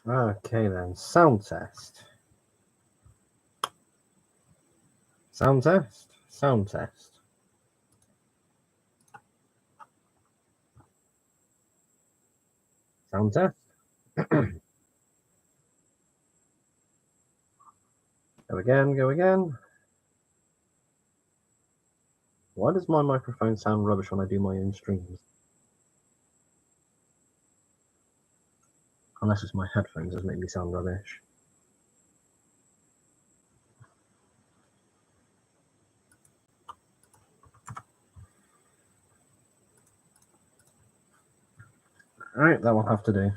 Okay then, sound test. Sound test. Sound test. Sound test. Go again, go again. Why does my microphone sound rubbish when I do my own streams? Unless it's my headphones that make me sound rubbish. Alright, that will have to do.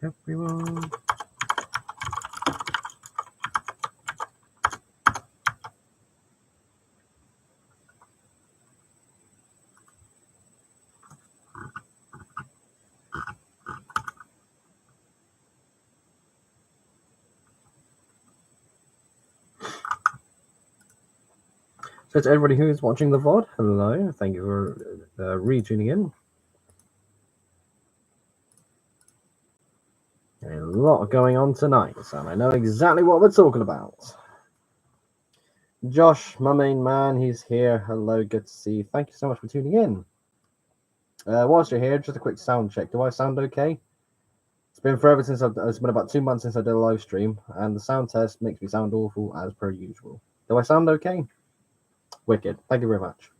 Everyone. So to everybody who is watching the VOD, hello, thank you for re-tuning in. A lot going on tonight, and I know exactly what we're talking about. Josh, my main man, he's here. Hello, good to see you. Thank you so much for tuning in. Whilst you're here, just a quick sound check. Do I sound okay? It's been forever since it's been about 2 months since I did a live stream, and the sound test makes me sound awful as per usual. Do I sound okay? Wicked. Thank you very much.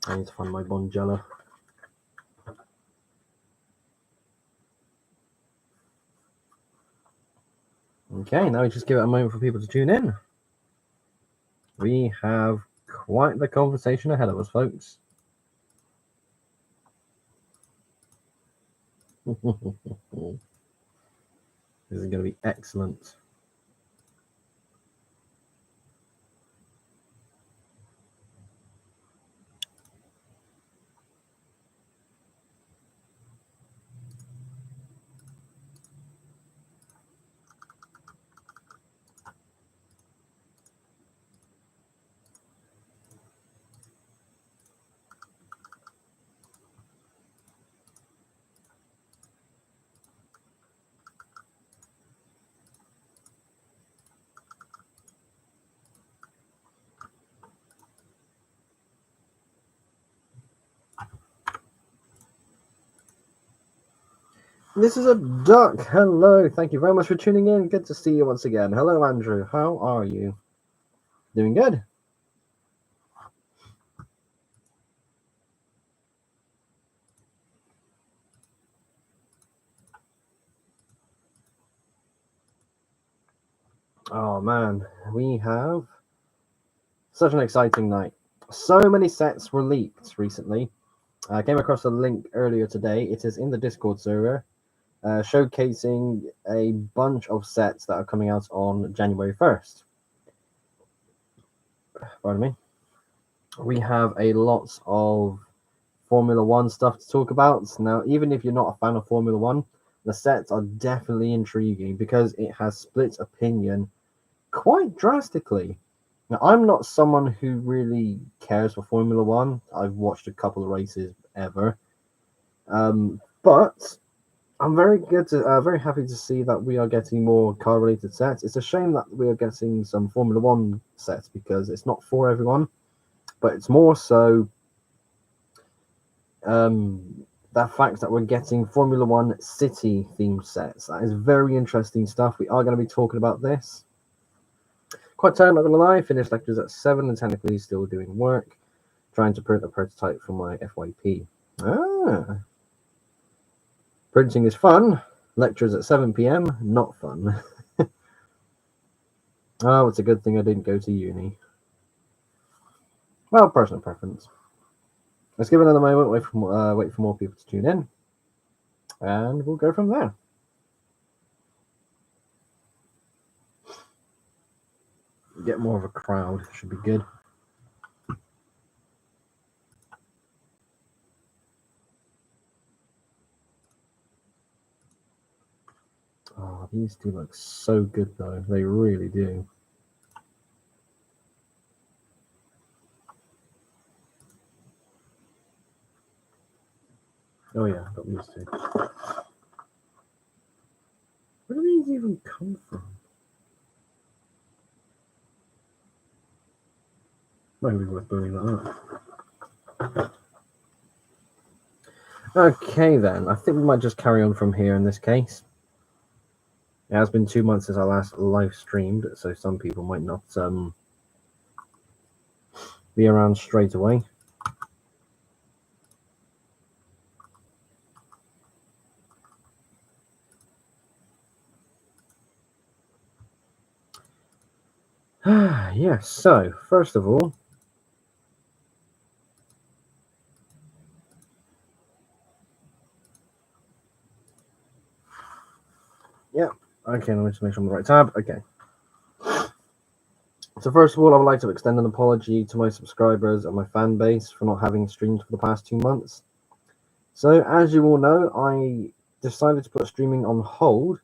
I need to find my Bonjela. Okay, now we just give it a moment for people to tune in. We have quite the conversation ahead of us, folks. This is going to be excellent. This is a duck. Hello. Thank you very much for tuning in. Good to see you once again. Hello, Andrew. How are you? Doing good? Oh, man. We have such an exciting night. So many sets were leaked recently. I came across a link earlier today. It is in the Discord server, showcasing a bunch of sets that are coming out on January 1st. Pardon me. We have a lot of Formula One stuff to talk about. Now, even if you're not a fan of Formula One, the sets are definitely intriguing because it has split opinion quite drastically. Now, I'm not someone who really cares for Formula One. I've watched a couple of races ever, but I'm very happy to see that we are getting more car-related sets. It's a shame that we are getting some Formula One sets because it's not for everyone, but it's more so that fact that we're getting Formula One city themed sets. That is very interesting stuff. We are going to be talking about this. Quite tired, not gonna lie. Finished lectures at 7 and technically still doing work. Trying to print a prototype for my FYP. Printing is fun. Lectures at 7 p.m. Not fun. Oh, it's a good thing I didn't go to uni. Well, personal preference. Let's give it another moment. Wait for more people to tune in, and we'll go from there. Get more of a crowd. Should be good. Oh, these do look so good, though. They really do. Oh yeah, got these two. Where do these even come from? Might be worth burning that up. Okay then, I think we might just carry on from here in this case. It has been 2 months since I last live streamed, so some people might not be around straight away. Yes, so first of all, yeah, okay, let me just make sure I'm on the right tab. Okay. So first of all, I would like to extend an apology to my subscribers and my fan base for not having streamed for the past 2 months. So as you all know, I decided to put streaming on hold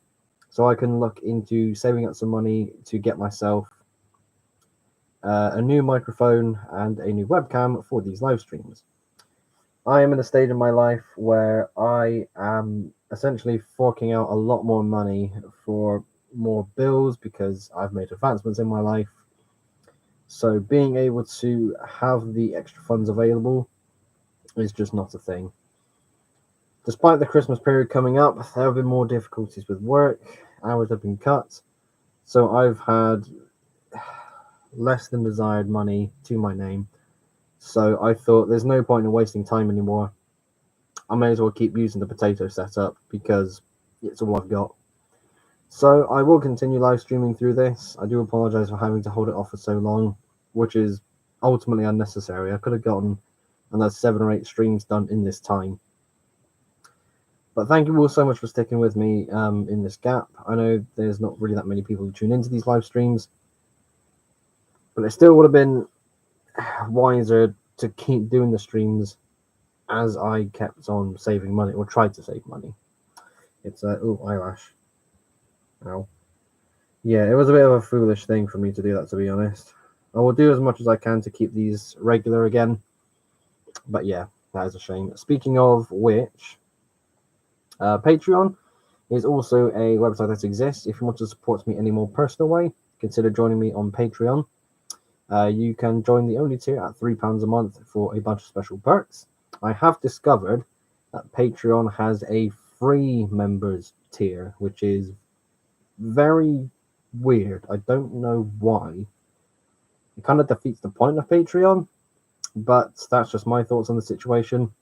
so I can look into saving up some money to get myself a new microphone and a new webcam for these live streams. I am in a stage in my life where I am essentially forking out a lot more money for more bills because I've made advancements in my life. So being able to have the extra funds available is just not a thing. Despite the Christmas period coming up, there have been more difficulties with work, hours have been cut, so I've had less than desired money to my name. So I thought there's no point in wasting time anymore. I may as well keep using the potato setup because it's all I've got. So I will continue live streaming through this. I do apologize for having to hold it off for so long, which is ultimately unnecessary. I could have gotten another 7 or 8 streams done in this time. But thank you all so much for sticking with me in this gap. I know there's not really that many people who tune into these live streams, but it still would have been wiser to keep doing the streams as I kept on saving money, or tried to save money. It's oh, eyelash. Ow. Yeah, it was a bit of a foolish thing for me to do that, to be honest. I will do as much as I can to keep these regular again. But yeah, that is a shame. Speaking of which, Patreon is also a website that exists. If you want to support me any more personal way, consider joining me on Patreon. You can join the only tier at £3 a month for a bunch of special perks. I have discovered that Patreon has a free members tier, which is very weird. I don't know why. It kind of defeats the point of Patreon, but that's just my thoughts on the situation.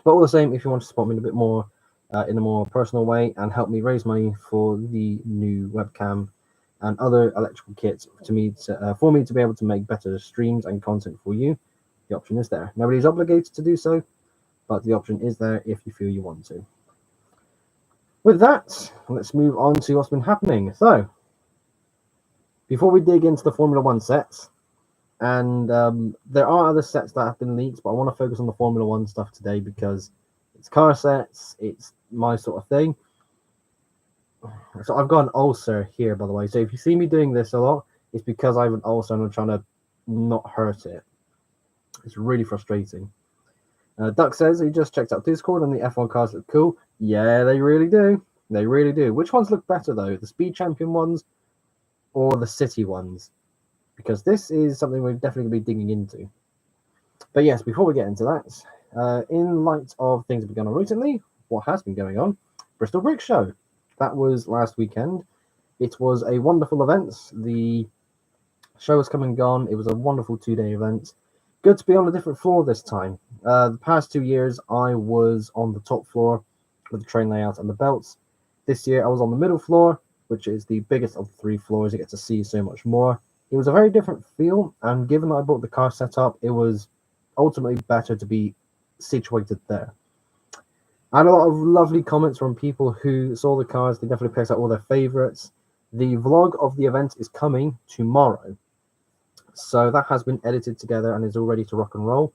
But all the same, if you want to support me a bit more in a more personal way and help me raise money for the new webcam and other electrical kits for me to be able to make better streams and content for you, the option is there. Nobody's obligated to do so, but the option is there if you feel you want to. With that, let's move on to what's been happening. So, before we dig into the Formula One sets, and there are other sets that have been leaked, but I want to focus on the Formula One stuff today because it's car sets, it's my sort of thing. So I've got an ulcer here, by the way. So if you see me doing this a lot, it's because I have an ulcer and I'm trying to not hurt it. It's really frustrating. Duck says he just checked out Discord and the F1 cars look cool. Yeah, they really do. They really do. Which ones look better, though? The Speed Champion ones or the City ones? Because this is something we're definitely going to be digging into. But yes, before we get into that, in light of things that have been going on recently, what has been going on? Bristol Brick Show. That was last weekend. It was a wonderful event. The show has come and gone. It was a wonderful 2-day event. Good to be on a different floor this time. The past 2 years, I was on the top floor with the train layout and the belts. This year, I was on the middle floor, which is the biggest of the 3 floors. You get to see so much more. It was a very different feel, and given that I bought the car setup, it was ultimately better to be situated there. I had a lot of lovely comments from people who saw the cars. They definitely picked out all their favorites. The vlog of the event is coming tomorrow. So that has been edited together and is all ready to rock and roll.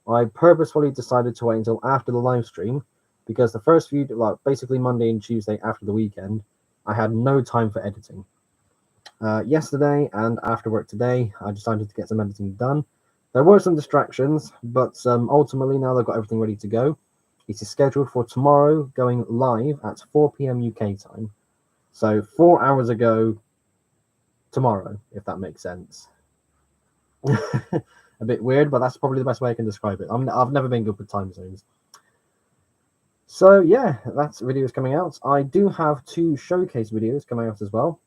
I purposefully decided to wait until after the live stream because the first few, like basically Monday and Tuesday after the weekend, I had no time for editing. Yesterday and after work today, I decided to get some editing done. There were some distractions, but ultimately now they've got everything ready to go. It is scheduled for tomorrow, going live at 4 p.m. UK time. So 4 hours ago tomorrow, if that makes sense. A bit weird, but that's probably the best way I can describe it. I've never been good with time zones. So yeah, that video is coming out. I do have 2 showcase videos coming out as well.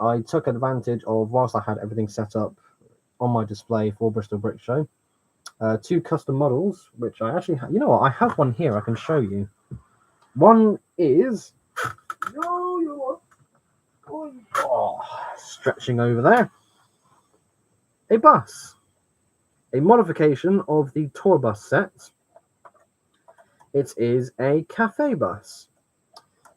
I took advantage of, whilst I had everything set up on my display for Bristol Brick Show, 2 custom models, which I actually have. You know what? I have one here I can show you. One is stretching over there. A bus. A modification of the tour bus set. It is a cafe bus.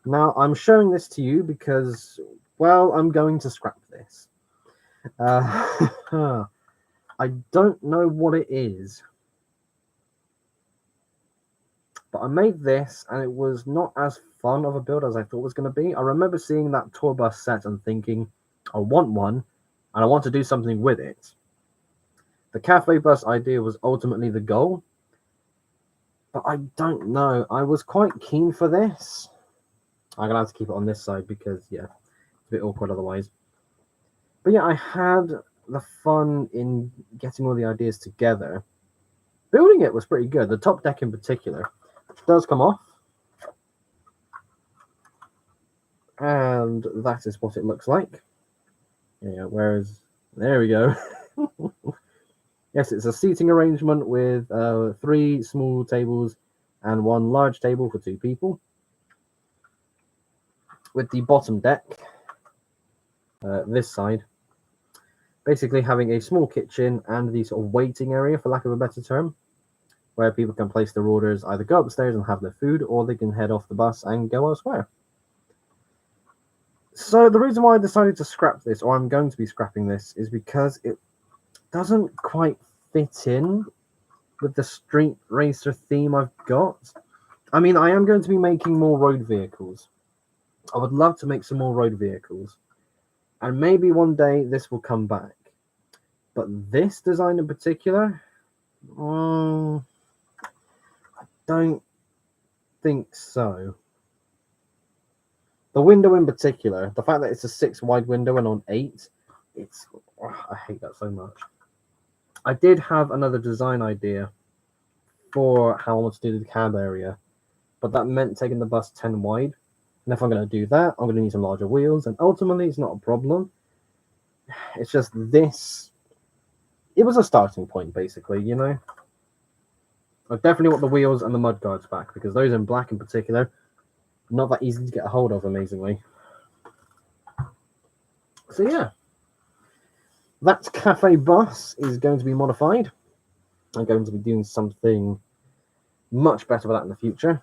Now, I'm showing this to you because, well, I'm going to scrap this. I don't know what it is. But I made this, and it was not as fun of a build as I thought it was going to be. I remember seeing that tour bus set and thinking, I want one, and I want to do something with it. The cafe bus idea was ultimately the goal. But I don't know. I was quite keen for this. I'm going to have to keep it on this side because, yeah, it's a bit awkward otherwise. But yeah, I had the fun in getting all the ideas together. Building it was pretty good. The top deck in particular, which does come off. And that is what it looks like. Yeah, whereas, there we go. Yes, it's a seating arrangement with 3 small tables and 1 large table for 2 people. With the bottom deck, this side, basically having a small kitchen and the sort of waiting area, for lack of a better term, where people can place their orders, either go upstairs and have their food, or they can head off the bus and go elsewhere. So the reason why I decided to scrap this, or I'm going to be scrapping this, is because it doesn't quite fit in with the street racer theme I've got. I mean, I am going to be making more road vehicles. I would love to make some more road vehicles. And maybe one day this will come back. But this design in particular, I don't think so. The window in particular, the fact that it's a 6 wide window and on 8, I hate that so much. I did have another design idea for how I want to do the cab area, but that meant taking the bus 10 wide. And if I'm going to do that, I'm going to need some larger wheels, and ultimately it's not a problem. It's just this. It was a starting point, basically, you know. I definitely want the wheels and the mudguards back, because those in black in particular, not that easy to get a hold of, amazingly. So yeah, that cafe bus is going to be modified. I'm going to be doing something much better with that in the future.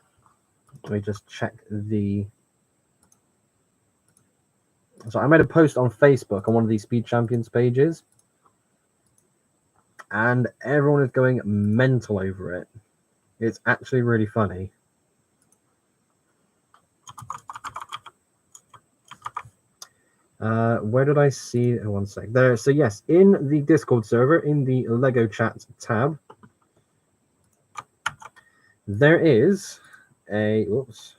Let me just check the... So I made a post on Facebook on one of these Speed Champions pages, and everyone is going mental over it. It's actually really funny. Where did I see? Oh, one sec. There. So yes, in the Discord server, in the Lego Chat tab, there is a. Oops.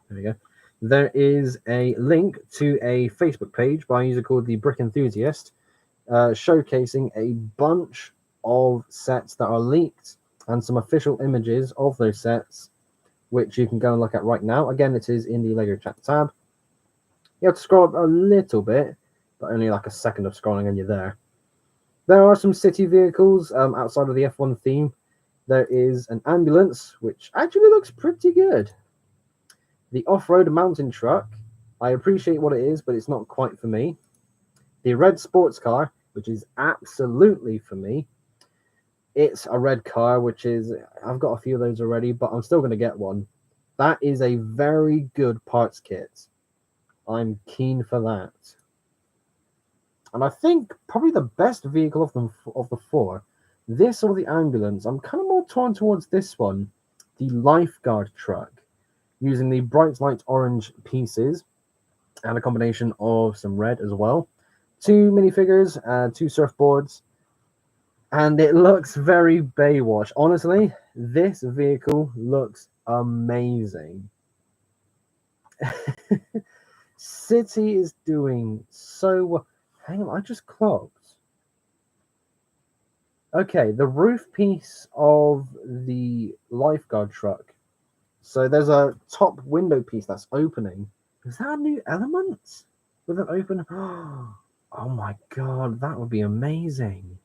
There we go. There is a link to a Facebook page by a user called the Brick Enthusiast, showcasing a bunch of sets that are leaked and some official images of those sets, which you can go and look at right now. Again, it is in the Lego Chat tab. You have to scroll up a little bit, but only like a second of scrolling and you're there. There are some city vehicles outside of the F1 theme. There is an ambulance, which actually looks pretty good. The off-road mountain truck, I appreciate what it is, but it's not quite for me. The red sports car, which is absolutely for me. It's a red car, which is, I've got a few of those already, but I'm still going to get one. That is a very good parts kit. I'm keen for that. And I think probably the best vehicle of the 4, this or the ambulance, I'm kind of more torn towards this one, the lifeguard truck. using the bright light orange pieces and a combination of some red as well. 2 minifigures, 2 surfboards, and it looks very Baywatch. Honestly, this vehicle looks amazing. City is doing so well. Hang on, I just clocked. Okay, the roof piece of the lifeguard truck. So there's a top window piece that's opening. Is that a new element? With an open... Oh my god, that would be amazing.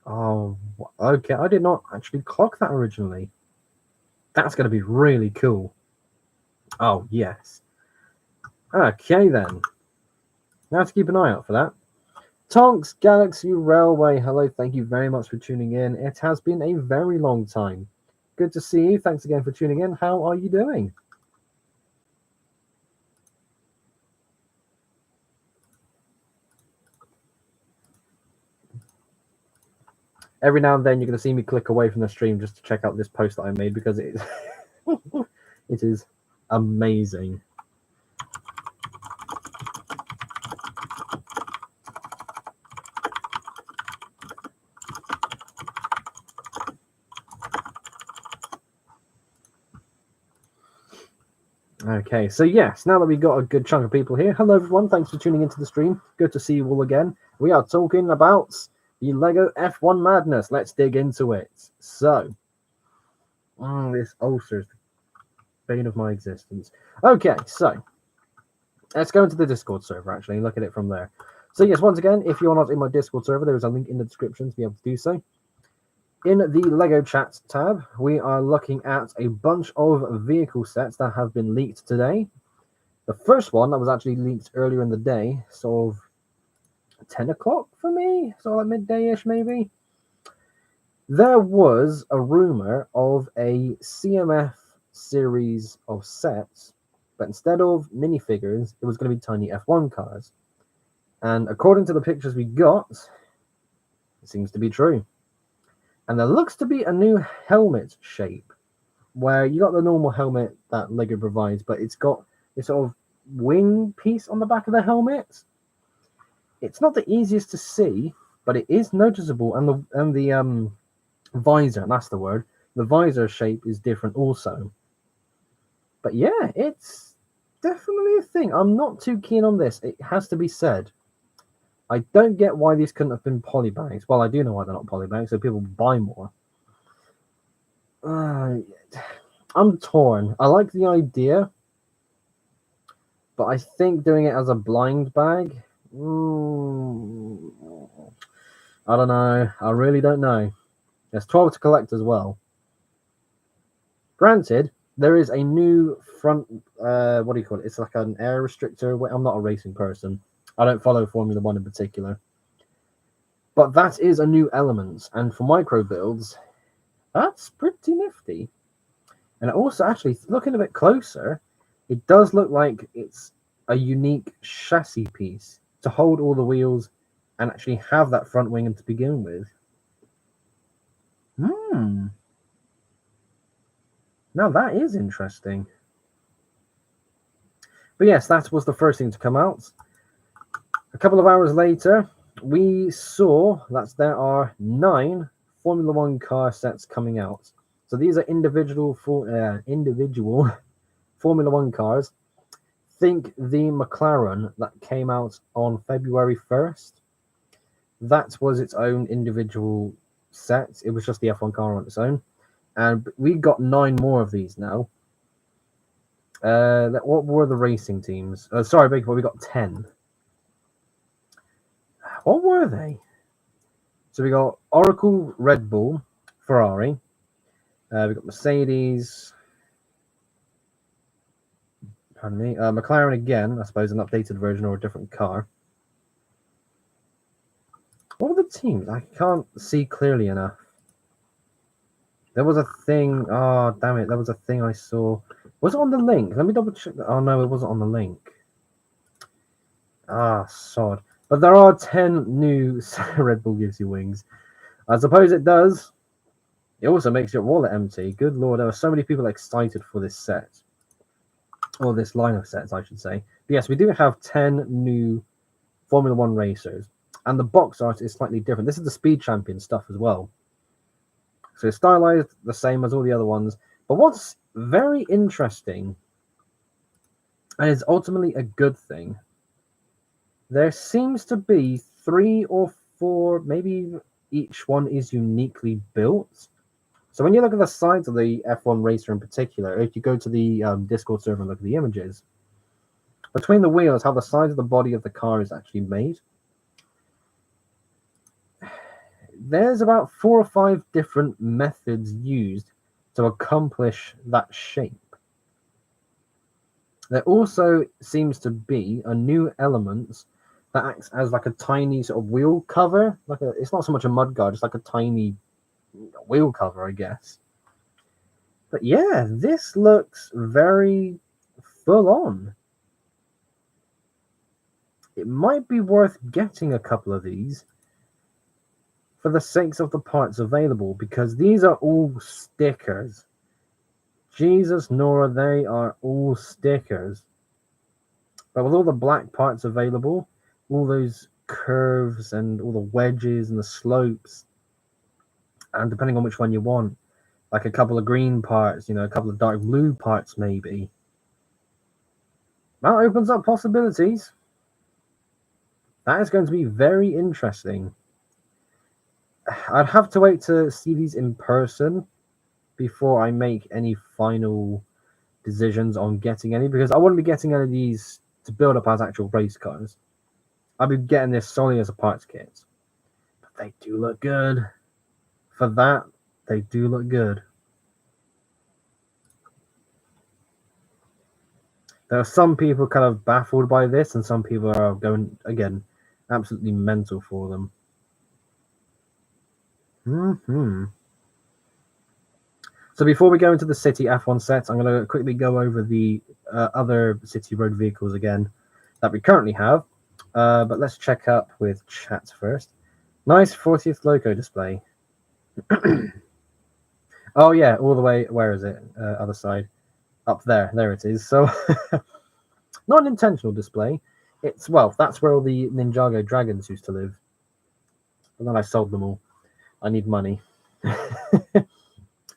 Oh, okay. I did not actually clock that originally. That's going to be really cool. Oh, yes. Okay, then. Now have to keep an eye out for that. Tonks Galaxy Railway. Hello, thank you very much for tuning in. It has been a very long time. Good to see you. Thanks again for tuning in. How are you doing? Every now and then you're going to see me click away from the stream just to check out this post that I made because it is amazing. Okay, so yes, now that we've got a good chunk of people here, hello everyone, thanks for tuning into the stream. Good to see you all again. We are talking about the LEGO F1 madness. Let's dig into it. So, this ulcer is the bane of my existence. Okay, so let's go into the Discord server actually and look at it from there. So yes, once again, if you're not in my Discord server, there is a link in the description to be able to do so. In the LEGO chat tab, we are looking at a bunch of vehicle sets that have been leaked today. The first one that was actually leaked earlier in the day, sort of 10 o'clock for me, sort of like midday-ish maybe. There was a rumor of a CMF series of sets, but instead of minifigures, it was going to be tiny F1 cars. And according to the pictures we got, it seems to be true. And there looks to be a new helmet shape, where you got the normal helmet that LEGO provides, but it's got this sort of wing piece on the back of the helmet. It's not the easiest to see, but it is noticeable, and the visor, that's the word. The visor shape is different also. But yeah, it's definitely a thing. I'm not too keen on this. It has to be said. I don't get why these couldn't have been polybags. Well, I do know why they're not polybags, so people buy more. I'm torn. I like the idea, but I think doing it as a blind bag, I don't know. I really don't know. There's 12 to collect as well. Granted, there is a new front, what do you call it? It's like an air restrictor. I'm not a racing person. I don't follow Formula 1 in particular. But that is a new element, and for micro builds, that's pretty nifty. And also, actually, looking a bit closer, it does look like it's a unique chassis piece to hold all the wheels and actually have that front wing to begin with. Now that is interesting. But yes, that was the first thing to come out. A couple of hours later, we saw that there are 9 Formula 1 car sets coming out. So these are individual Formula 1 cars. Think the McLaren that came out on February 1st. That was its own individual set. It was just the F1 car on its own. And we got 9 more of these now. What were the racing teams? Sorry, big boy, we got 10. What were they? So we got Oracle, Red Bull, Ferrari. We got Mercedes. Pardon me. McLaren again, I suppose, an updated version or a different car. What are the teams? I can't see clearly enough. There was a thing. Oh, damn it. There was a thing I saw. Was it on the link? Let me double check. Oh, no, it wasn't on the link. Ah, sod. But there are 10 new Red Bull gives you wings. I suppose it does. It also makes your wallet empty. Good lord, there are so many people excited for this set. Or this line of sets, I should say. But yes, we do have 10 new Formula One racers. And the box art is slightly different. This is the Speed Champion stuff as well. So it's stylized the same as all the other ones. But what's very interesting, and is ultimately a good thing, there seems to be 3 or 4, maybe each one is uniquely built. So when you look at the sides of the F1 racer in particular, if you go to the Discord server and look at the images, between the wheels, how the size of the body of the car is actually made, there's about 4 or 5 different methods used to accomplish that shape. There also seems to be a new element that acts as like a tiny sort of wheel cover. It's not so much a mudguard, it's like a tiny wheel cover, I guess. But yeah, this looks very full on. It might be worth getting a couple of these for the sakes of the parts available, because these are all stickers. Jesus, Nora, they are all stickers. But with all the black parts available, all those curves and all the wedges and the slopes, and depending on which one you want, like a couple of green parts, a couple of dark blue parts maybe, that opens up possibilities. That is going to be very interesting. I'd have to wait to see these in person before I make any final decisions on getting any, because I wouldn't be getting any of these to build up as actual race cars. I'd be getting this solely as a parts kit. But they do look good. For that, they do look good. There are some people kind of baffled by this, and some people are going, again, absolutely mental for them. So before we go into the City F1 sets, I'm going to quickly go over the other City road vehicles again that we currently have. But let's check up with chat first. Nice 40th logo display. Oh yeah, all the way, where is it? Other side. Up there. There it is. So, not an intentional display. It's, well, that's where all the Ninjago dragons used to live. And then I sold them all. I need money.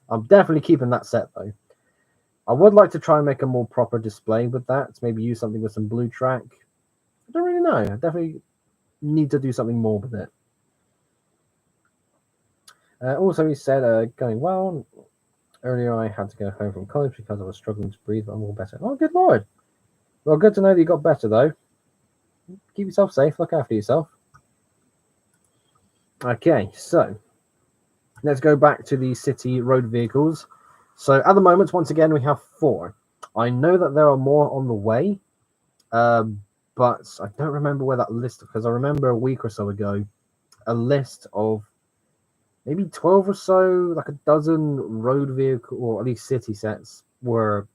I'm definitely keeping that set though. I would like to try and make a more proper display with that. Maybe use something with some blue track. I don't really know. I definitely need to do something more with it. Also, he said, going well. Earlier, I had to go home from college because I was struggling to breathe, but I'm all better. Oh, good lord. Well, good to know that you got better, though. Keep yourself safe. Look after yourself. Okay, so let's go back to the City road vehicles. So at the moment, once again, we have 4. I know that there are more on the way, but I don't remember where that list, because I remember a week or so ago, a list of maybe 12 or so, like a dozen road vehicle, or at least city sets were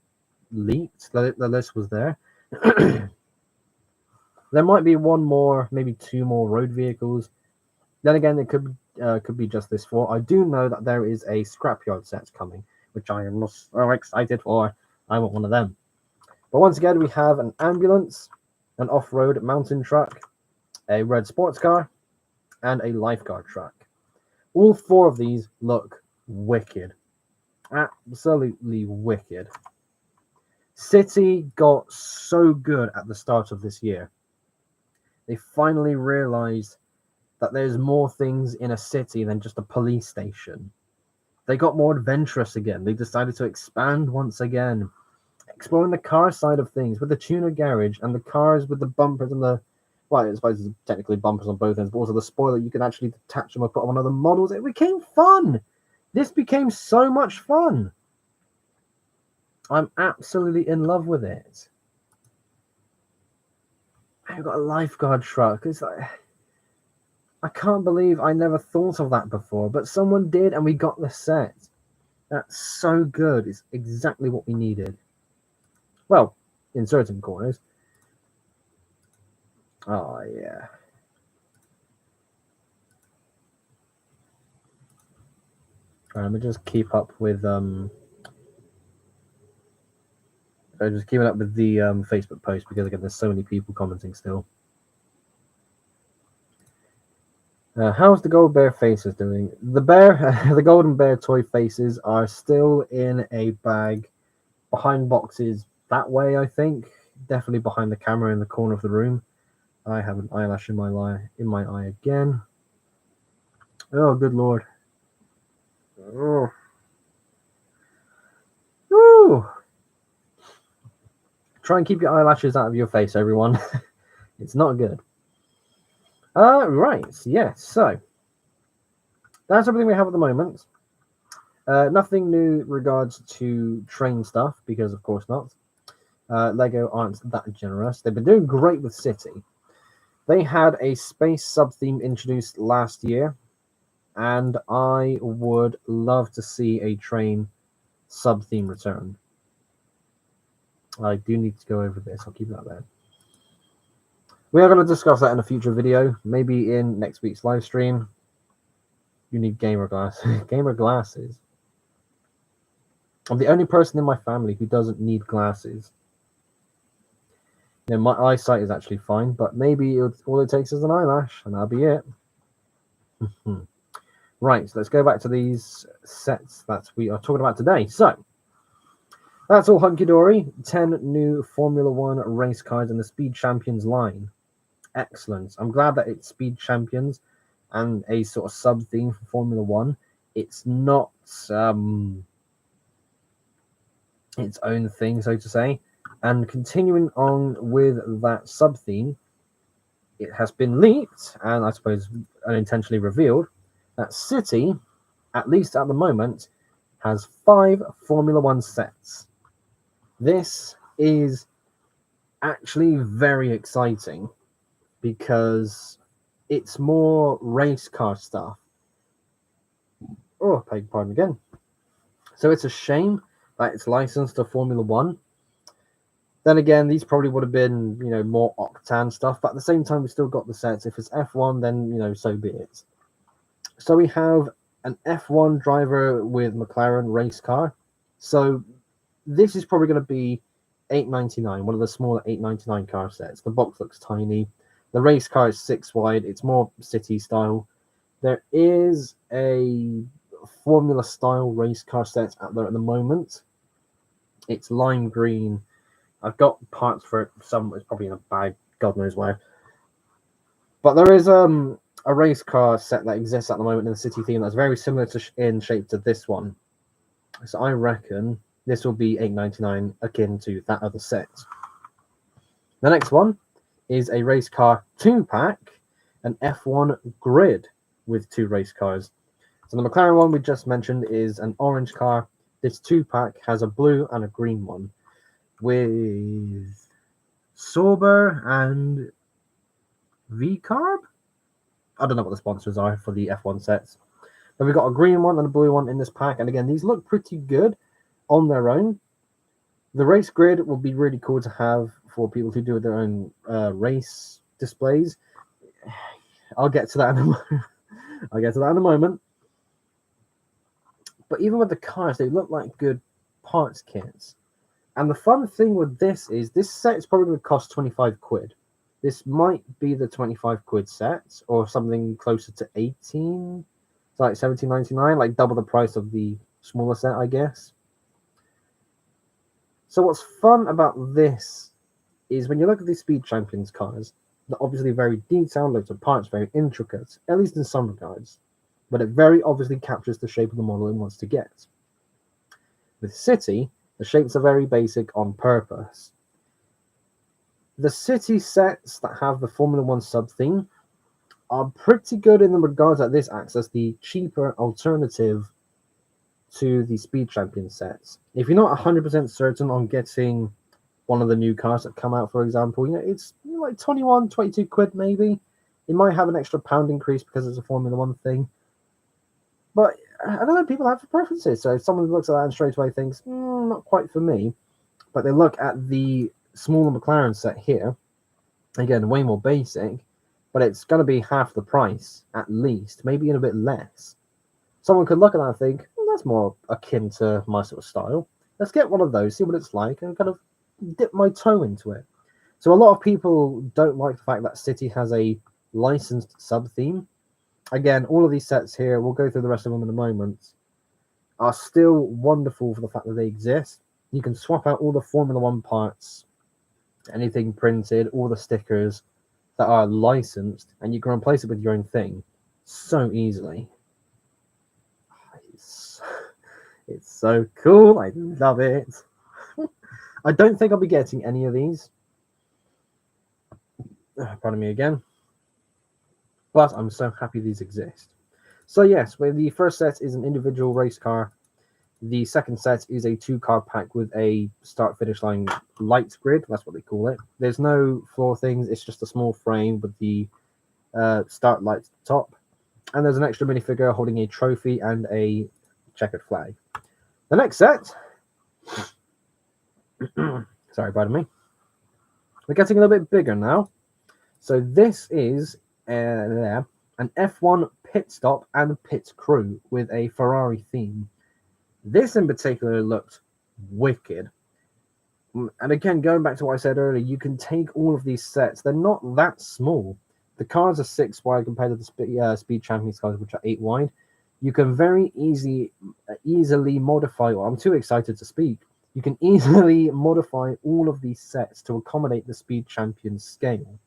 leaked. The list was there. There might be 1 more, maybe 2 more road vehicles. Then again, it could be just this 4. I do know that there is a scrapyard set coming, which I am so excited for. I want one of them. But once again, we have an ambulance, an off-road mountain truck, a red sports car, and a lifeguard truck. All 4 of these look wicked. Absolutely wicked. City got so good at the start of this year. They finally realized that there's more things in a city than just a police station. They got more adventurous again. They decided to expand once again, exploring the car side of things with the tuner garage and the cars with the bumpers and the, well, I suppose there's technically bumpers on both ends, but also the spoiler, you can actually detach them or put them on other models. It became fun. This became so much fun. I'm absolutely in love with it. I've got a lifeguard truck. It's like, I can't believe I never thought of that before, but someone did, and we got the set. That's so good. It's exactly what we needed. Well, in certain corners. Oh, yeah. Right, let me just keep up with just keeping up with the Facebook post, because again, there's so many people commenting still. How's the gold bear faces doing? The bear, the golden bear toy faces are still in a bag behind boxes that way, I think. Definitely behind the camera in the corner of the room. I have an eyelash in my eye again. Oh, good lord. Oh. Ooh. Try and keep your eyelashes out of your face, everyone. It's not good. Right, yes, so that's everything we have at the moment. Nothing new regards to train stuff, because of course not. Lego aren't that generous. They've been doing great with City. They had a space sub-theme introduced last year, and I would love to see a train sub-theme return. I do need to go over this. I'll keep that there. We are going to discuss that in a future video, maybe in next week's live stream. You need gamer glasses. Gamer glasses. I'm the only person in my family who doesn't need glasses. You know, my eyesight is actually fine, but maybe all it takes is an eyelash, and that'll be it. Right, so let's go back to these sets that we are talking about today. So, that's all hunky-dory. 10 new Formula 1 race cars in the Speed Champions line. Excellent. I'm glad that it's Speed Champions and a sort of sub-theme for Formula 1. It's not its own thing, so to say. And continuing on with that sub-theme, it has been leaked, and I suppose unintentionally revealed, that City, at least at the moment, has 5 Formula 1 sets. This is actually very exciting, because it's more race car stuff. Oh, beg pardon again. So it's a shame that it's licensed to Formula 1. Then again, these probably would have been, you know, more Octane stuff, but at the same time, we've still got the sets. If it's F1, then, you know, so be it. So we have an F1 driver with McLaren race car. So this is probably going to be $8.99, one of the smaller $8.99 car sets. The box looks tiny. The race car is 6 wide. It's more city style. There is a Formula style race car set out there at the moment. It's lime green. I've got parts for it. Some is probably in a bag, God knows where. But there is a race car set that exists at the moment in the city theme that's very similar in shape to this one. So I reckon this will be $8.99, akin to that other set. The next one is a race car 2-pack, an F1 grid with 2 race cars. So the McLaren one we just mentioned is an orange car. This 2-pack has a blue and a green one, with Sauber and V-Carb? I don't know what the sponsors are for the F1 sets. But we've got a green one and a blue one in this pack. And again, these look pretty good on their own. The race grid will be really cool to have for people who do their own race displays. I'll get to that in a moment. But even with the cars, they look like good parts kits. And the fun thing with this is this set is probably going to cost 25 quid. This might be the 25 quid set, or something closer to 18. It's like 17.99, like double the price of the smaller set, I guess. So what's fun about this is when you look at these Speed Champions cars, they're obviously very detailed, loads of parts, very intricate, at least in some regards. But it very obviously captures the shape of the model it wants to get. With City, the shapes are very basic on purpose. The City sets that have the Formula 1 sub-theme are pretty good in the regards that this acts as the cheaper alternative to the Speed Champion sets. If you're not 100% certain on getting one of the new cars that come out, for example, you know, it's like 21, 22 quid maybe. It might have an extra pound increase because it's a Formula 1 thing. But I don't know, people have preferences. So if someone looks at that and straight away thinks, not quite for me, but they look at the smaller McLaren set here, again, way more basic, but it's going to be half the price, at least, maybe even a bit less. Someone could look at that and think, that's more akin to my sort of style. Let's get one of those, see what it's like, and kind of dip my toe into it. So a lot of people don't like the fact that City has a licensed sub-theme. Again, all of these sets here, we'll go through the rest of them in a moment, are still wonderful for the fact that they exist. You can swap out all the Formula One parts, anything printed, all the stickers that are licensed, and you can replace it with your own thing so easily. It's so cool. I love it. I don't think I'll be getting any of these. Pardon me again. But I'm so happy these exist. So yes, where the first set is an individual race car. The second set is a 2-car pack with a start-finish line light grid. That's what they call it. There's no floor things. It's just a small frame with the start lights at the top. And there's an extra minifigure holding a trophy and a checkered flag. The next set... Sorry, pardon me. We're getting a little bit bigger now. So this is an F1 pit stop and pit crew with a Ferrari theme. This in particular looked wicked. And again, going back to what I said earlier, you can take all of these sets. They're not that small. The cars are 6 wide compared to the Speed Champions cars, which are 8 wide. You can very easily modify, well, I'm too excited to speak. You can easily modify all of these sets to accommodate the Speed Champions scale.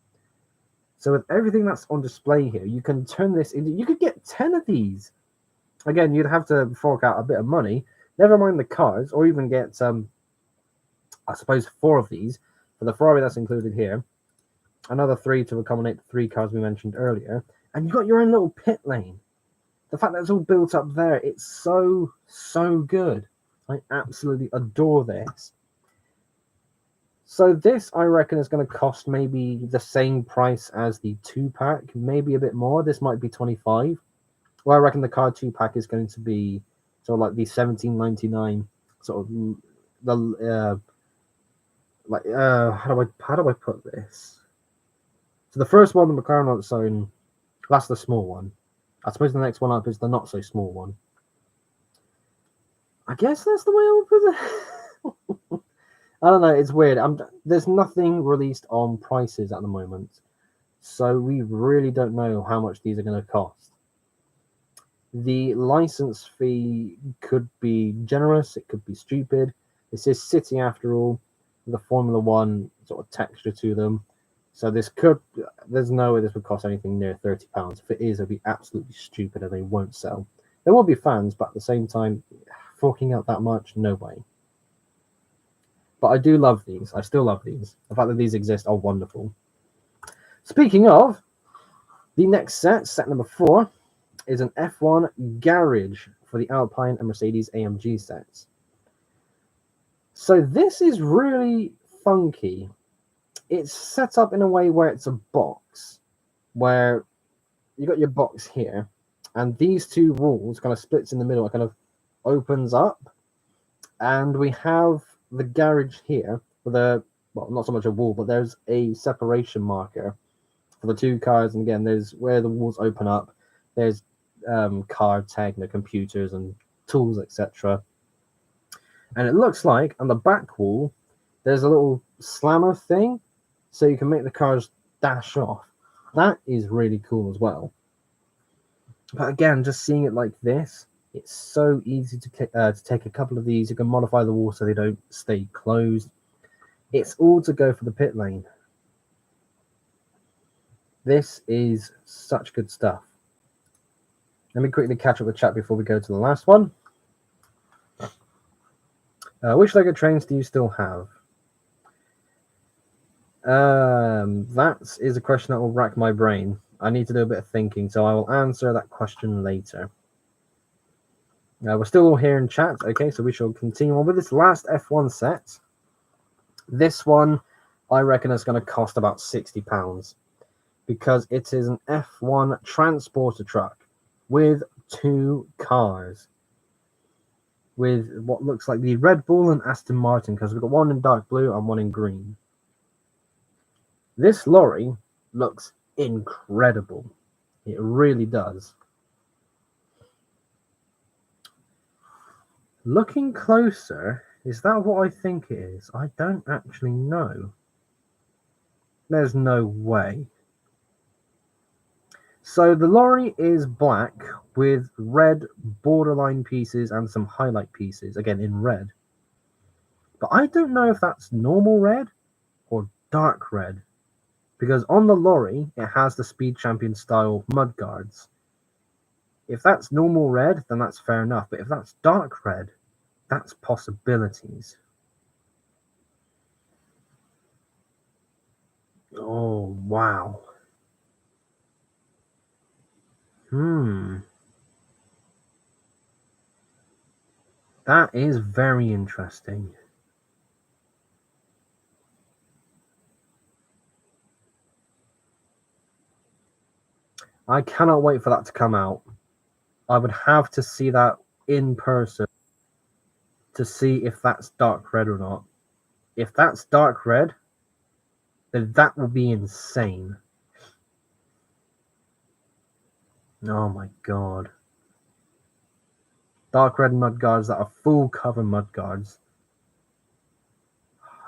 So with everything that's on display here, you can turn this into, you could get 10 of these. Again, you'd have to fork out a bit of money, never mind the cars, or even get, I suppose, 4 of these for the Ferrari that's included here. Another 3 to accommodate the 3 cars we mentioned earlier. And you've got your own little pit lane. The fact that it's all built up there, it's so, so good. I absolutely adore this. So this, I reckon, is going to cost maybe the same price as the 2-pack, maybe a bit more. This might be 25. Well, I reckon the car 2-pack is going to be sort of like the 17.99 sort of the how do I put this? So the first one, the McLaren on its own, that's the small one. I suppose the next one up is the not so small one. I guess that's the way I would put it. I don't know. It's weird. There's nothing released on prices at the moment, so we really don't know how much these are going to cost. The license fee could be generous. It could be stupid. This is City after all, with a Formula One sort of texture to them. So there's no way this would cost anything near £30. If it is, it'll be absolutely stupid and they won't sell. There will be fans, but at the same time, forking out that much, no way. But I do love these. I still love these. The fact that these exist are wonderful. Speaking of, the next set number 4, is an F1 garage for the Alpine and Mercedes AMG sets. So this is really funky. It's set up in a way where it's a box, where you got your box here, and these 2 walls kind of splits in the middle. It kind of opens up, and we have the garage here with well, not so much a wall, but there's a separation marker for the 2 cars. And again, there's where the walls open up. There's car tech, computers and tools, etc. And it looks like on the back wall, there's a little slammer thing, so you can make the cars dash off. That is really cool as well. But again, just seeing it like this, it's so easy to take a couple of these. You can modify the wall so they don't stay closed. It's all to go for the pit lane. This is such good stuff. Let me quickly catch up with chat before we go to the last one. Which LEGO trains do you still have? That is a question that will rack my brain. I need to do a bit of thinking, so I will answer that question later. We're still all here in chat, okay, so we shall continue on with this last F1 set. This one, I reckon, is going to cost about £60 because it is an F1 transporter truck with 2 cars, with what looks like the Red Bull and Aston Martin, because we've got one in dark blue and one in green. This lorry looks incredible. It really does. Looking closer, is that what I think it is? I don't actually know. There's no way. So the lorry is black with red borderline pieces and some highlight pieces, again in red. But I don't know if that's normal red or dark red, because on the lorry it has the Speed Champion style mudguards. If that's normal red, then that's fair enough, but if that's dark red, that's possibilities. Oh, wow. That is very interesting. I cannot wait for that to come out. I would have to see that in person to see if that's dark red or not. If that's dark red, then that will be insane. Oh my god. Dark red mudguards that are full cover mudguards.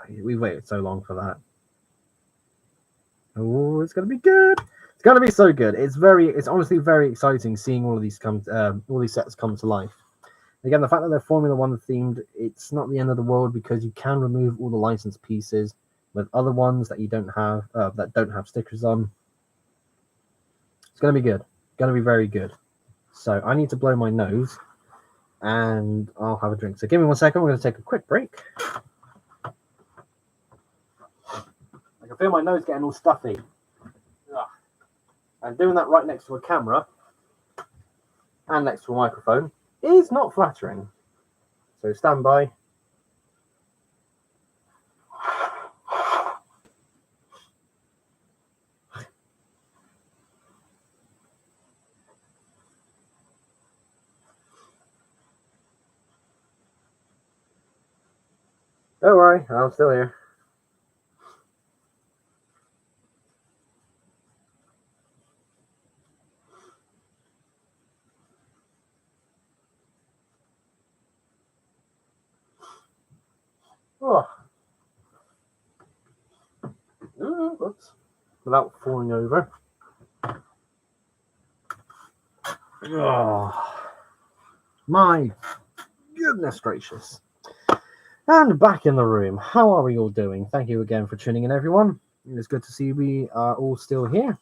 We waited so long for that. Oh, it's gonna be good. It's gonna be so good. It's honestly very exciting seeing all these sets come to life. Again, the fact that they're Formula One themed, it's not the end of the world because you can remove all the licensed pieces with other ones that you don't have that don't have stickers on. It's gonna be good. Gonna be very good. So I need to blow my nose, and I'll have a drink. So give me 1 second. We're gonna take a quick break. I can feel my nose getting all stuffy. Ugh. And doing that right next to a camera and next to a microphone is not flattering. So stand by. Don't worry, I'm still here. Oh. Oops. Without falling over. Oh. My goodness gracious. And back in the room. How are we all doing? Thank you again for tuning in, everyone. It's good to see we are all still here.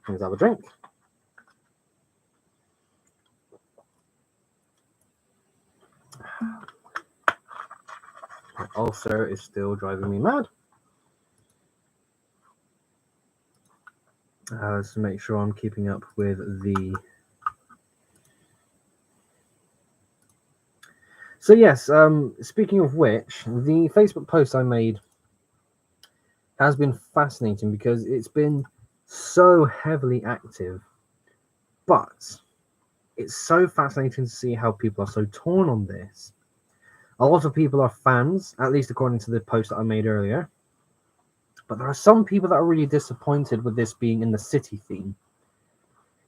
Let's have a drink. My ulcer is still driving me mad. Let's make sure I'm keeping up with the... So yes, speaking of which, the Facebook post I made has been fascinating because it's been so heavily active, but it's so fascinating to see how people are so torn on this. A lot of people are fans, at least according to the post that I made earlier, but there are some people that are really disappointed with this being in the city theme.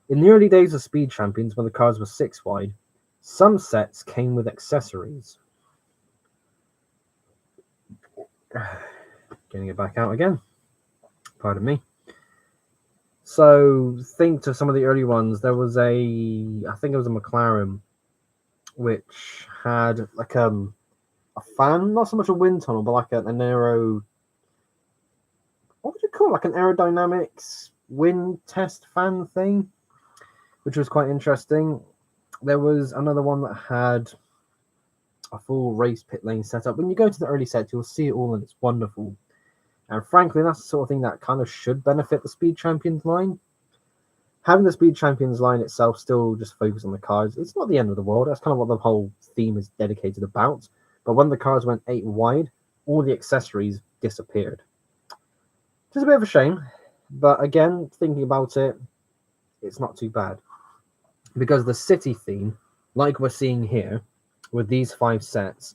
In the early days of Speed Champions, when the cars were 6 wide, some sets came with accessories. Getting it back out again. Pardon me. So think to some of the early ones. There was I think it was a McLaren, which had like a fan, not so much a wind tunnel, but like an aero. What would you call it? Like an aerodynamics wind test fan thing, which was quite interesting. There was another one that had a full race pit lane setup. When you go to the early sets, you'll see it all, and it's wonderful. And frankly, that's the sort of thing that kind of should benefit the Speed Champions line. Having the Speed Champions line itself still just focus on the cars, it's not the end of the world. That's kind of what the whole theme is dedicated about. But when the cars went 8 wide, all the accessories disappeared. Just a bit of a shame. But again, thinking about it, it's not too bad. Because the city theme, like we're seeing here, with these 5 sets,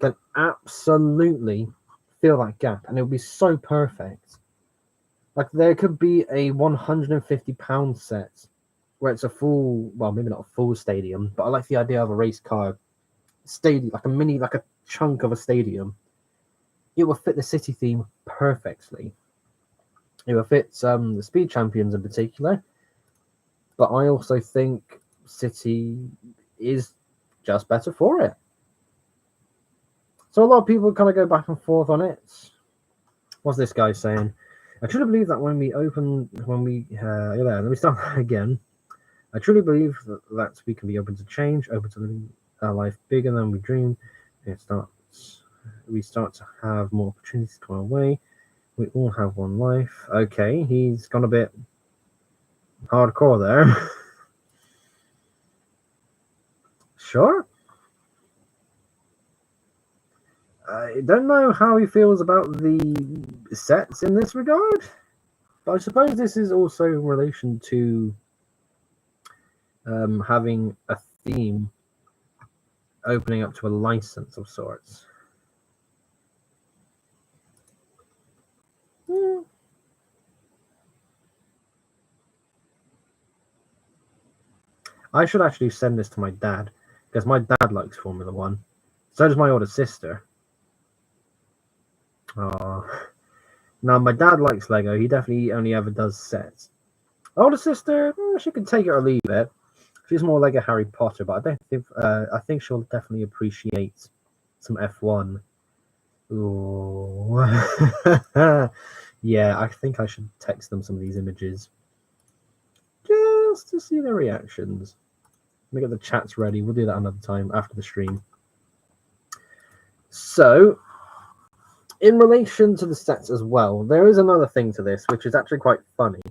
can absolutely fill that gap. And it would be so perfect. Like, there could be a £150 set where it's a full, well, maybe not a full stadium, but I like the idea of a race car stadium, like a chunk of a stadium, it will fit the city theme perfectly. It will fit the Speed Champions in particular, but I also think City is just better for it. So a lot of people kind of go back and forth on it. What's this guy saying? I truly believe that let me start again. I truly believe that we can be open to change, open to living our life bigger than we dream. We start to have more opportunities come our way. We all have one life. Okay, he's gone a bit hardcore there. Sure. I don't know how he feels about the sets in this regard, but I suppose this is also in relation to having a theme opening up to a license of sorts. I should actually send this to my dad, because my dad likes Formula One. So does my older sister. Oh. Now, my dad likes Lego. He definitely only ever does sets. Older sister, she can take it or leave it. She's more like a Harry Potter, but I think she'll definitely appreciate some F1. Ooh. Yeah, I think I should text them some of these images just to see their reactions. Let me get the chats ready. We'll do that another time after the stream. So, in relation to the sets as well, there is another thing to this, which is actually quite funny.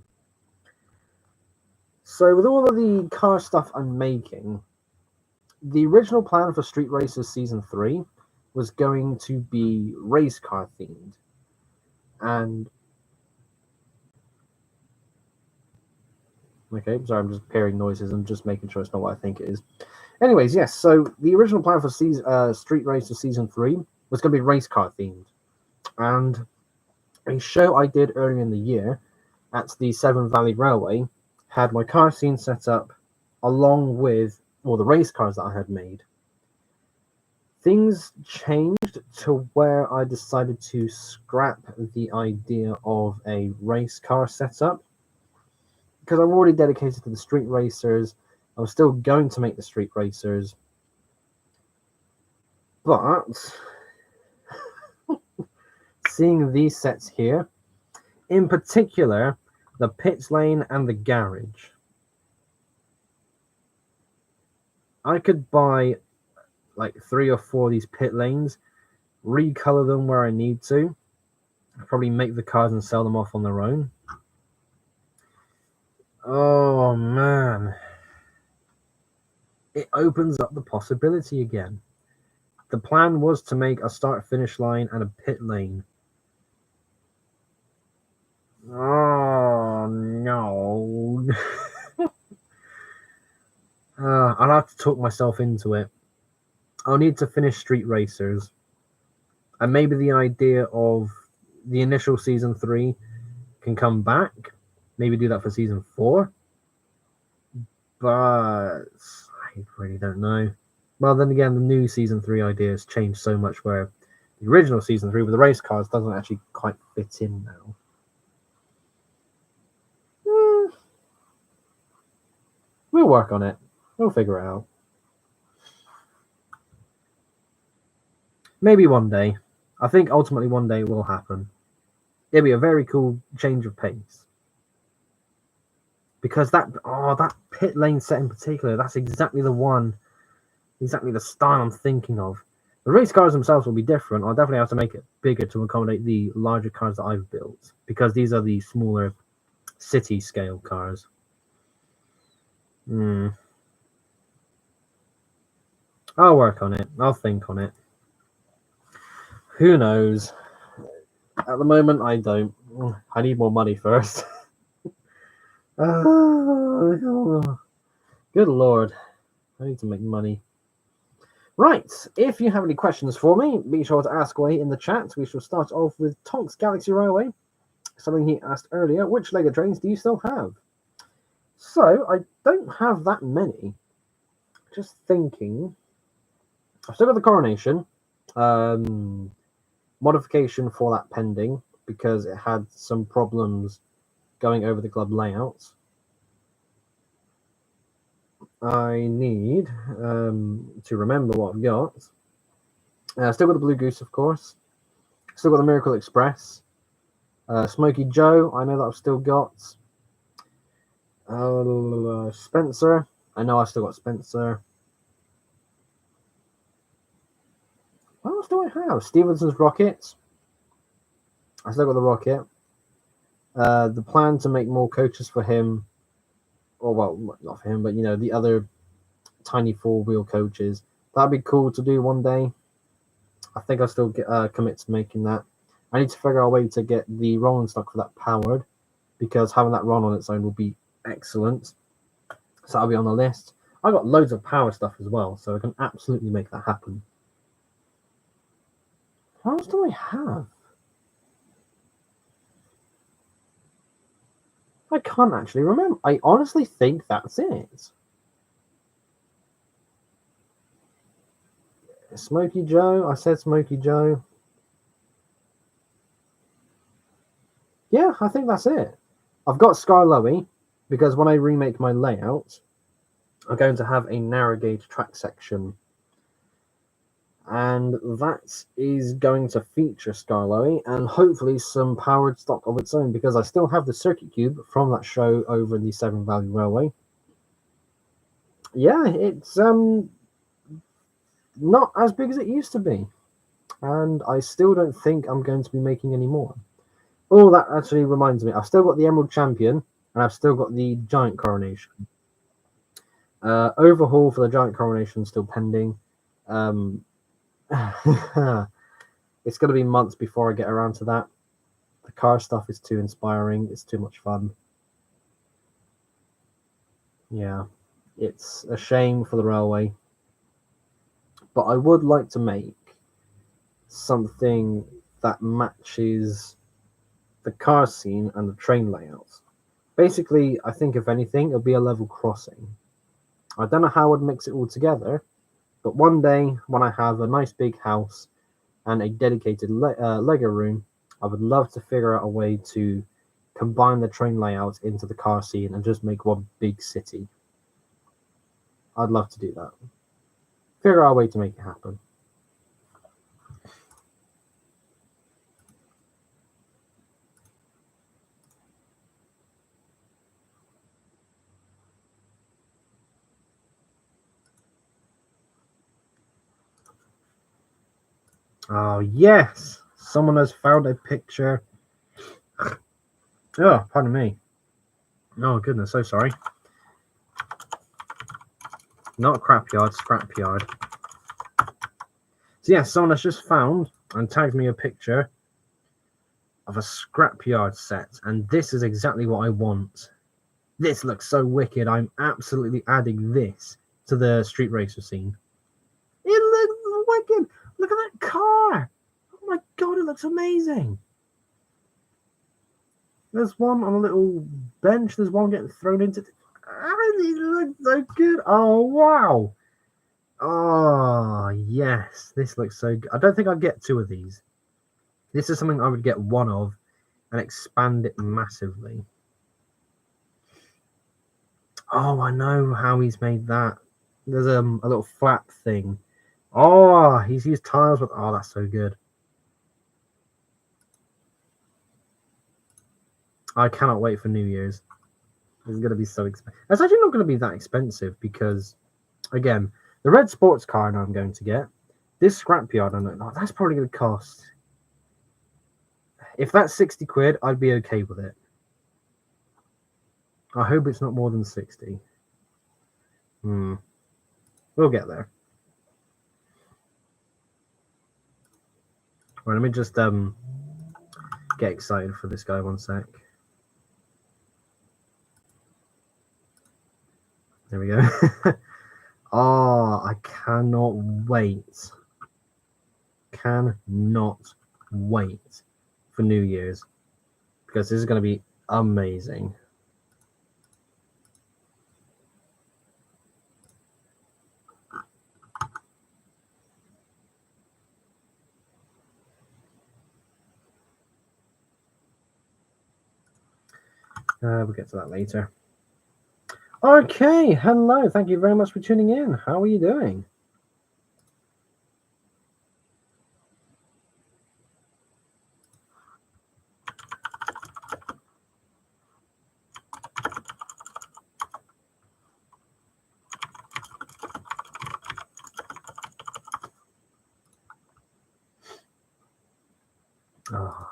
So, with all of the car stuff I'm making, the original plan for Street Racers Season 3 was going to be race car themed. And okay, sorry, I'm just hearing noises and just making sure it's not what I think it is. Anyways, yes, so the original plan for Street Racer Season 3 was going to be race car themed. And a show I did earlier in the year at the Severn Valley Railway had my car scene set up along with all the race cars that I had made. Things changed to where I decided to scrap the idea of a race car setup, because I'm already dedicated to the street racers. I was still going to make the street racers, but seeing these sets here, in particular, the pit lane and the garage, I could buy like 3 or 4 of these pit lanes, recolor them where I need to, probably make the cars and sell them off on their own. Oh man, it opens up the possibility again. The plan was to make a start-finish line and a pit lane. Oh no. I'll have to talk myself into it. I'll need to finish Street Racers, and maybe the idea of the initial Season 3 can come back. Maybe do that for Season 4. But I really don't know. Well, then again, the new Season 3 ideas changed so much where the original Season 3 with the race cars doesn't actually quite fit in now. We'll work on it. We'll figure it out. Maybe one day. I think ultimately one day it will happen. It'll be a very cool change of pace. Because that pit lane set in particular, that's exactly the one, exactly the style I'm thinking of. The race cars themselves will be different. I'll definitely have to make it bigger to accommodate the larger cars that I've built, because these are the smaller city scale cars. I'll work on it. I'll think on it. Who knows? At the moment, I don't. I need more money first. Good Lord. I need to make money. Right. If you have any questions for me, be sure to ask away in the chat. We shall start off with Tonks Galaxy Railway. Something he asked earlier. Which Lego trains do you still have? So, I don't have that many. Just thinking. I've still got the coronation. Modification for that pending because it had some problems going over the club layouts. I need to remember what I've got. Still got the Blue Goose, of course. Still got the Miracle Express. Smoky Joe, I know that I've still got. Spencer, I know I've still got Spencer. What else do I have? Stevenson's Rockets. I still got the Rocket. The plan to make more coaches for him, or well, not for him, but you know, the other tiny four-wheel coaches. That'd be cool to do one day. I think I'll still commit to making that. I need to figure out a way to get the rolling stock for that powered, because having that run on its own will be excellent. So that'll be on the list. I got loads of power stuff as well, so I can absolutely make that happen. What else do I have? I can't actually remember. I honestly think that's it. Smoky Joe. I said Smoky Joe. Yeah, I think that's it. I've got Sky Lowy because when I remake my layout, I'm going to have a narrow gauge track section. And that is going to feature Sky Lowy and hopefully some powered stock of its own because I still have the circuit cube from that show over the Severn Valley Railway. Yeah, it's not as big as it used to be. And I still don't think I'm going to be making any more. Oh, that actually reminds me. I've still got the Emerald Champion, and I've still got the Giant Coronation. Overhaul for the Giant Coronation still pending. It's going to be months before I get around to that. The car stuff is too inspiring. It's too much fun. Yeah, it's a shame for the railway. But I would like to make something that matches the car scene and the train layouts. Basically, I think if anything, it'll be a level crossing. I don't know how I'd mix it all together, but one day when I have a nice big house and a dedicated Lego room, I would love to figure out a way to combine the train layouts into the car scene and just make one big city. I'd love to do that. Figure out a way to make it happen. Oh, yes! Someone has found a picture. Oh, pardon me. Oh, goodness, so sorry. Not crapyard, scrapyard. So, yeah, someone has just found and tagged me a picture of a scrapyard set, and this is exactly what I want. This looks so wicked. I'm absolutely adding this to the street racer scene. It looks wicked. Look at that car. Oh my god, it looks amazing. There's one on a little bench. There's one getting thrown into. It looks so good. Oh wow. Oh yes, this looks so good. I don't think I'd get two of these. This is something I would get one of and expand it massively. Oh, I know how he's made that. There's a little flap thing. Oh, he's used tiles with. Oh, that's so good. I cannot wait for New Year's. It's going to be so expensive. It's actually not going to be that expensive because, again, the red sports car I know I'm going to get. This scrapyard, I know that's probably going to cost. If that's 60 quid, I'd be okay with it. I hope it's not more than 60. We'll get there. Right, let me just get excited for this guy 1 sec. There we go. Oh, I cannot wait. Cannot wait for New Year's because this is going to be amazing. We'll get to that later. Okay, hello. Thank you very much for tuning in. How are you doing? Oh.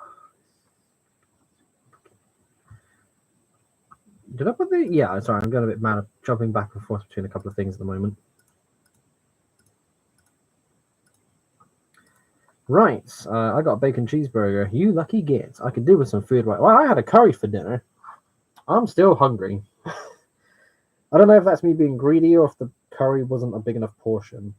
Did I put the... Yeah, sorry, I'm getting a bit mad at jumping back and forth between a couple of things at the moment. Right, I got a bacon cheeseburger. You lucky git. I could do with some food right... Well, I had a curry for dinner. I'm still hungry. I don't know if that's me being greedy or if the curry wasn't a big enough portion.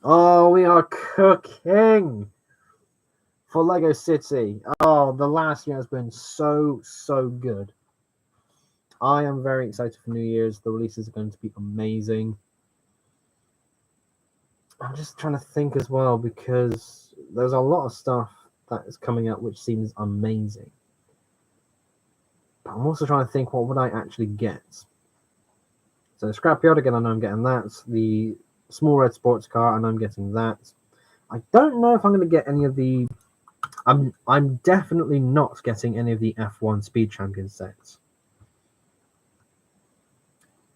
Oh, we are cooking for Lego City. Oh, the last year has been so good. I am very excited for New Year's. The releases are going to be amazing. I'm just trying to think as well because there's a lot of stuff that is coming out which seems amazing. But I'm also trying to think, what would I actually get? So the scrapyard, again, I know I'm getting that. The small red sports car, I know I'm getting that. I don't know if I'm going to get any of the... I'm definitely not getting any of the F1 Speed Champion sets.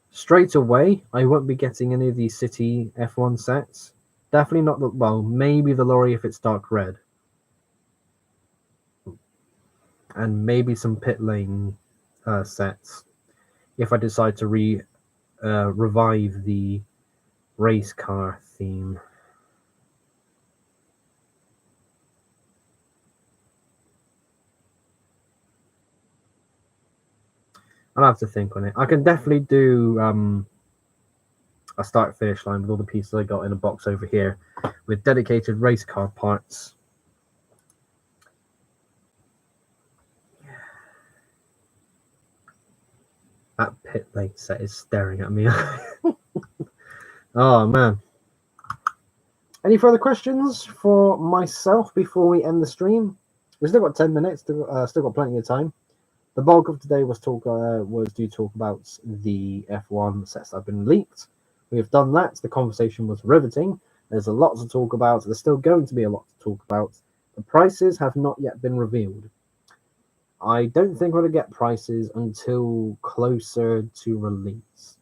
Straight away, I won't be getting any of the City F1 sets. Definitely not the... Well, maybe the lorry if it's dark red. And maybe some pit lane sets if I decide to revive the race car theme. I'll have to think on it. I can definitely do a start finish line with all the pieces I got in a box over here with dedicated race car parts. That pit lane set is staring at me. Oh man. Any further questions for myself before we end the stream? We've still got 10 minutes, still got plenty of time. The bulk of today was to talk about the F1 sets that have been leaked. We have done that. The conversation was riveting. There's a lot to talk about. There's still going to be a lot to talk about. The prices have not yet been revealed. I don't think we're going to get prices until closer to release.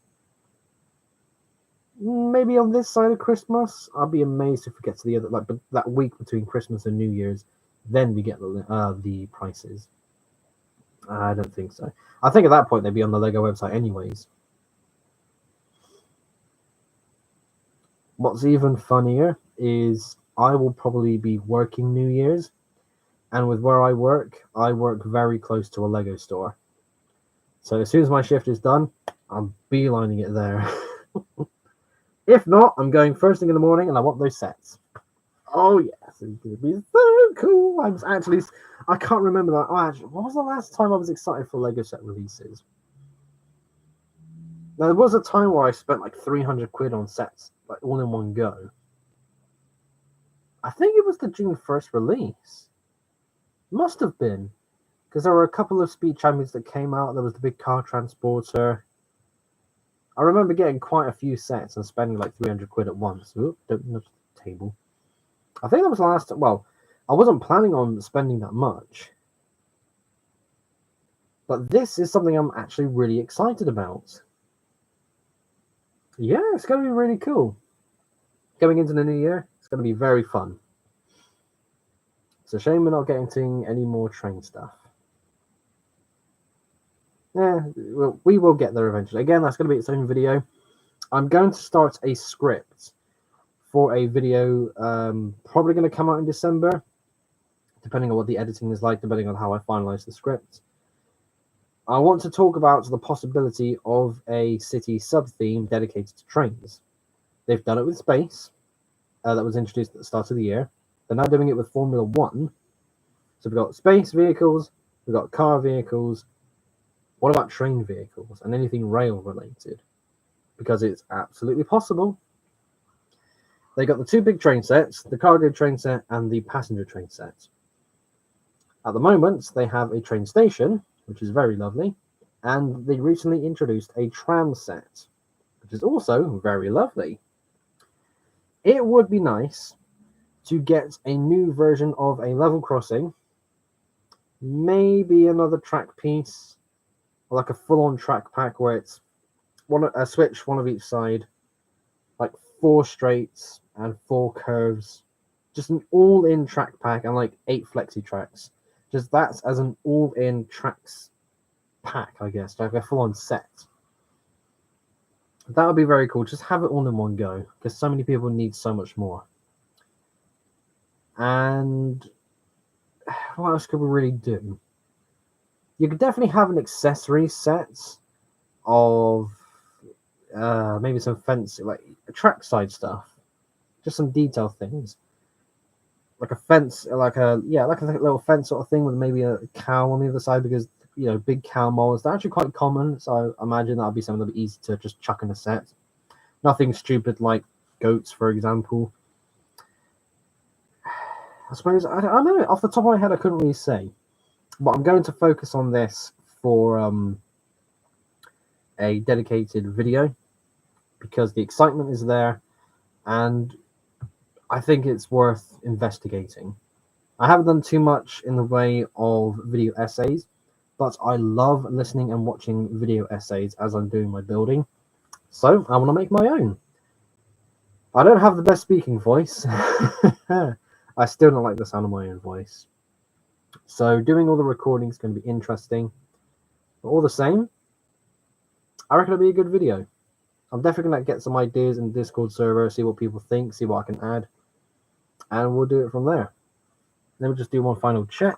Maybe on this side of Christmas. I'll be amazed if we get to the other, like that week between Christmas and New Year's, then we get the prices. I don't think so. I think at that point they'd be on the Lego website anyways. What's even funnier is I will probably be working New Year's, and with where I work very close to a Lego store. So as soon as my shift is done, I'm beelining it there. If not, I'm going first thing in the morning, and I want those sets. Oh yes, it's gonna be so cool. I can't remember that. Oh, actually, what was the last time I was excited for Lego set releases? Now, there was a time where I spent like 300 quid on sets, like all in one go. I think it was the June 1st release. Must have been, because there were a couple of Speed Champions that came out. There was the big car transporter. I remember getting quite a few sets and spending like 300 quid at once. Oop, don't touch the table. I think that was last... Well, I wasn't planning on spending that much. But this is something I'm actually really excited about. Yeah, it's going to be really cool. Going into the new year, it's going to be very fun. It's a shame we're not getting any more train stuff. Yeah, we will get there eventually. Again, that's going to be its own video. I'm going to start a script for a video, probably going to come out in December, depending on what the editing is like, depending on how I finalize the script. I want to talk about the possibility of a city sub-theme dedicated to trains. They've done it with space, that was introduced at the start of the year. They're now doing it with Formula 1. So we've got space vehicles, we've got car vehicles. What about train vehicles and anything rail related? Because it's absolutely possible. They got the two big train sets, the cargo train set and the passenger train set. At the moment, they have a train station, which is very lovely, and they recently introduced a tram set, which is also very lovely. It would be nice to get a new version of a level crossing, maybe another track piece, like a full-on track pack where it's a switch, one of each side, like 4 straights and 4 curves, just an all-in track pack and like 8 flexi tracks. Just that's as an all-in tracks pack, I guess, like a full-on set. That would be very cool. Just have it all in one go, because so many people need so much more. And what else could we really do? You could definitely have an accessory set of maybe some fence, like trackside stuff, just some detail things, like a fence, like a little fence sort of thing with maybe a cow on the other side, because big cow molars, they're actually quite common, so I imagine that'll be something that'll be easy to just chuck in a set. Nothing stupid like goats, for example. I suppose I don't know, off the top of my head I couldn't really say, but I'm going to focus on this for a dedicated video, because the excitement is there and I think it's worth investigating. I haven't done too much in the way of video essays, but I love listening and watching video essays as I'm doing my building, so I want to make my own. I don't have the best speaking voice. I still don't like the sound of my own voice, so doing all the recording is going to be interesting, but all the same, I reckon it'll be a good video. I'm definitely going to get some ideas in the Discord server, see what people think, see what I can add, and we'll do it from there. Let me just do one final check.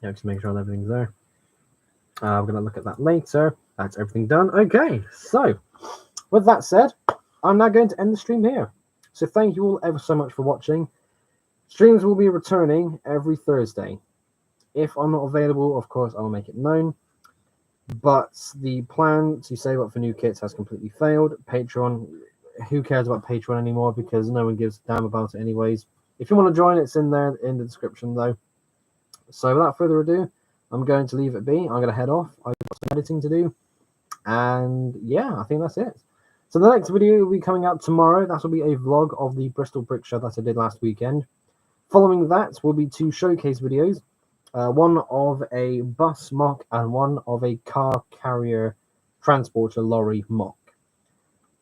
Yeah, just make sure everything's there. I'm going to look at that later. That's everything done. Okay, so with that said, I'm now going to end the stream here. So thank you all ever so much for watching. Streams will be returning every Thursday. If I'm not available, of course, I'll make it known. But the plan to save up for new kits has completely failed. Patreon, who cares about Patreon anymore, because no one gives a damn about it anyways. If you want to join, it's in there in the description though. So without further ado, I'm going to leave it be. I'm going to head off. I've got some editing to do. And yeah, I think that's it. So the next video will be coming out tomorrow. That will be a vlog of the Bristol Brick Show that I did last weekend. Following that will be 2 showcase videos. One of a bus mock and one of a car carrier transporter lorry mock.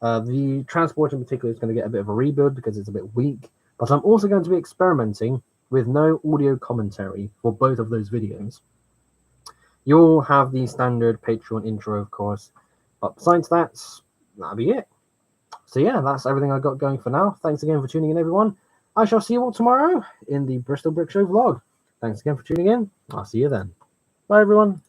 The transporter in particular is going to get a bit of a rebuild because it's a bit weak. But I'm also going to be experimenting with no audio commentary for both of those videos. You'll have the standard Patreon intro, of course, but besides that, that'll be it. So yeah, that's everything I got going for now. Thanks again for tuning in, everyone. I shall see you all tomorrow in the Bristol Brick Show vlog. Thanks again for tuning in. I'll see you then. Bye, everyone.